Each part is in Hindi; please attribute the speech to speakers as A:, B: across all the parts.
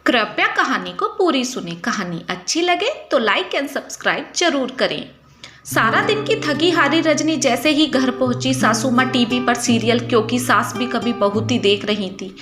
A: कृपया कहानी को पूरी सुने। कहानी अच्छी लगे तो लाइक एंड सब्सक्राइब जरूर करें। सारा दिन की थकी हारी रजनी जैसे ही घर पहुंची, सासू माँ टीवी पर सीरियल क्योंकि सास भी कभी बहू थी देख रही थी।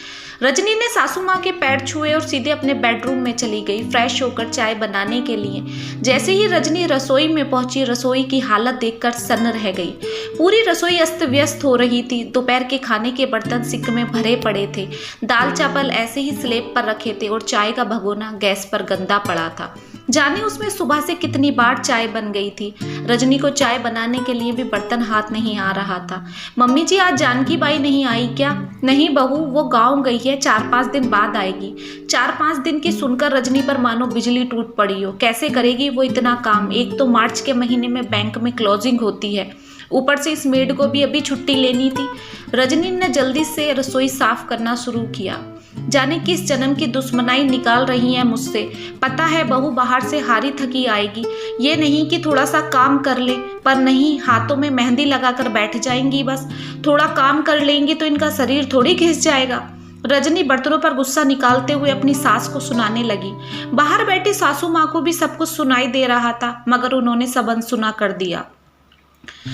A: रजनी ने सासू माँ के पैर छुए और सीधे अपने बेडरूम में चली गई फ्रेश होकर चाय बनाने के लिए। जैसे ही रजनी रसोई में पहुंची, रसोई की हालत देखकर सन्न रह गई। पूरी रसोई अस्त व्यस्त हो रही थी। दोपहर के खाने के बर्तन सिंक में भरे पड़े थे, दाल चावल ऐसे ही स्लेब पर रखे थे और चाय का भगोना गैस पर गंदा पड़ा था। जाने उसमें सुबह से कितनी बार चाय बन गई थी। रजनी को चाय बनाने के लिए भी बर्तन हाथ नहीं आ रहा था। मम्मी जी, आज जानकी बाई नहीं आई क्या? नहीं बहू, वो गांव गई है, 4-5 दिन बाद आएगी। 4-5 दिन की सुनकर रजनी पर मानो बिजली टूट पड़ी हो। कैसे करेगी वो इतना काम? एक तो मार्च के महीने में बैंक में क्लोजिंग होती है, ऊपर से इस मेड को भी अभी छुट्टी लेनी थी। रजनी ने जल्दी से रसोई साफ करना शुरू किया। जाने किस जन्म की दुश्मनाई निकाल रही है मुझसे। पता है बहू बाहर से हारी थकी आएगी, ये नहीं कि थोड़ा सा काम कर ले, पर नहीं, हाथों में मेहंदी लगाकर बैठ जाएंगी। बस थोड़ा काम कर लेंगी तो इनका शरीर थोड़ी घिस जाएगा। रजनी बर्तनों पर गुस्सा निकालते हुए अपनी सास को सुनाने लगी। बाहर बैठी सासू माँ को भी सब कुछ सुनाई दे रहा था, मगर उन्होंने सब अनसुना कर दिया।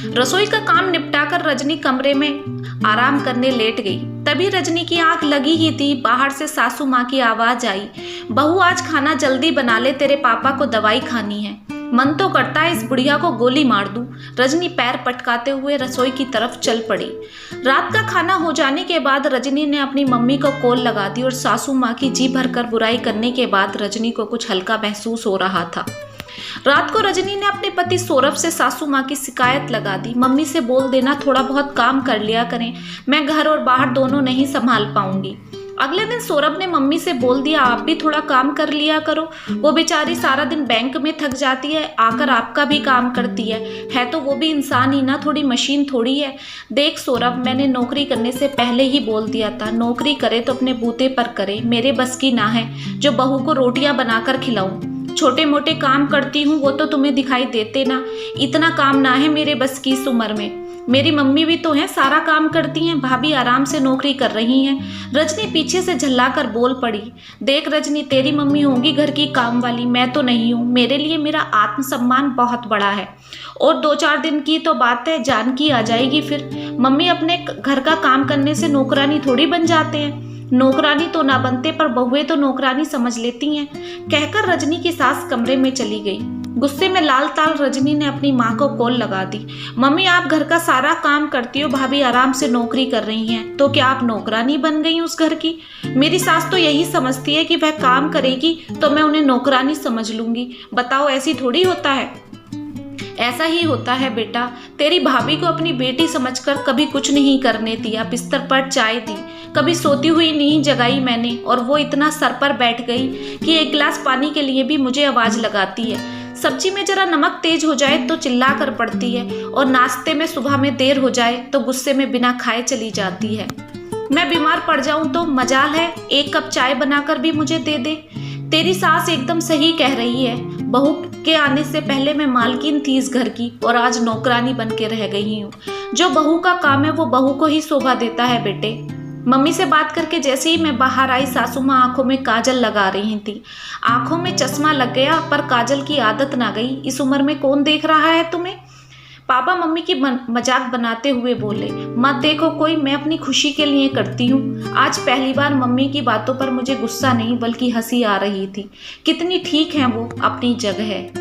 A: रसोई का काम निपटाकर रजनी कमरे में आराम करने लेट गई। तभी रजनी की आंख लगी ही थी, बाहर से सासू माँ की आवाज आई, बहू आज खाना जल्दी बना ले, तेरे पापा को दवाई खानी है। मन तो करता है इस बुढ़िया को गोली मार दूं। रजनी पैर पटकाते हुए रसोई की तरफ चल पड़ी। रात का खाना हो जाने के बाद रजनी ने अपनी मम्मी को कॉल लगा दी और सासू माँ की जी भरकर बुराई करने के बाद रजनी को कुछ हल्का महसूस हो रहा था। रात को रजनी ने अपने पति सौरभ से सासू माँ की शिकायत लगा दी। मम्मी से बोल देना थोड़ा बहुत काम कर लिया करें, मैं घर और बाहर दोनों नहीं संभाल पाऊंगी। अगले दिन सौरभ ने मम्मी से बोल दिया, आप भी थोड़ा काम कर लिया करो, वो बेचारी सारा दिन बैंक में थक जाती है, आकर आपका भी काम करती है तो वो भी इंसान ही ना, थोड़ी मशीन थोड़ी है। देख सौरभ, मैंने नौकरी करने से पहले ही बोल दिया था, नौकरी करे तो अपने बूते पर करे। मेरे बस की ना है जो बहू को रोटियां बनाकर खिलाऊं। छोटे मोटे काम करती हूँ वो तो तुम्हें दिखाई देते ना, इतना काम ना है मेरे बस की इस उम्र में। मेरी मम्मी भी तो है, सारा काम करती हैं, भाभी आराम से नौकरी कर रही हैं। रजनी पीछे से झल्लाकर बोल पड़ी, देख रजनी, तेरी मम्मी होगी घर की काम वाली, मैं तो नहीं हूँ। मेरे लिए मेरा आत्मसम्मान बहुत बड़ा है और 2-4 दिन की तो बात है, जानकी आ जाएगी फिर। मम्मी अपने घर का काम करने से नौकरानी थोड़ी बन जाते हैं। नौकरानी तो ना बनते, पर बहुएं तो नौकरानी समझ लेती हैं। कहकर रजनी की सास कमरे में चली गई। गुस्से में लाल ताल रजनी ने अपनी माँ को कॉल लगा दी, मम्मी आप घर का सारा काम करती हो, भाभी आराम से नौकरी कर रही हैं, तो क्या आप नौकरानी बन गई उस घर की? मेरी सास तो यही समझती है कि वह काम करेगी तो मैं उन्हें नौकरानी समझ लूंगी। बताओ, ऐसी थोड़ी होता है। ऐसा ही होता है बेटा, तेरी भाभी को अपनी बेटी समझकर कभी कुछ नहीं करने दिया, बिस्तर पर चाय दी, कभी सोती हुई नहीं जगाई मैंने, और वो इतना सर पर बैठ गई कि एक गिलास पानी के लिए भी मुझे आवाज लगाती है। सब्जी में जरा नमक तेज हो जाए तो चिल्ला कर पड़ती है, और नाश्ते में सुबह में देर हो जाए तो गुस्से में बिना खाए चली जाती है। मैं बीमार पड़ जाऊं तो मजाल है 1 कप चाय बनाकर भी मुझे दे दे। तेरी सास एकदम सही कह रही है, बहू के आने से पहले मैं मालकिन थी इस घर की और आज नौकरानी बन के रह गई हूँ। जो बहू का काम है वो बहू को ही शोभा देता है बेटे। मम्मी से बात करके जैसे ही मैं बाहर आई, सासू माँ आंखों में काजल लगा रही थी। आंखों में चश्मा लग गया पर काजल की आदत ना गई। इस उम्र में कौन देख रहा है तुम्हें? पापा मम्मी की मजाक बनाते हुए बोले, मत देखो कोई, मैं अपनी खुशी के लिए करती हूँ। आज पहली बार मम्मी की बातों पर मुझे गुस्सा नहीं बल्कि हंसी आ रही थी। कितनी ठीक है वो, अपनी जगह है।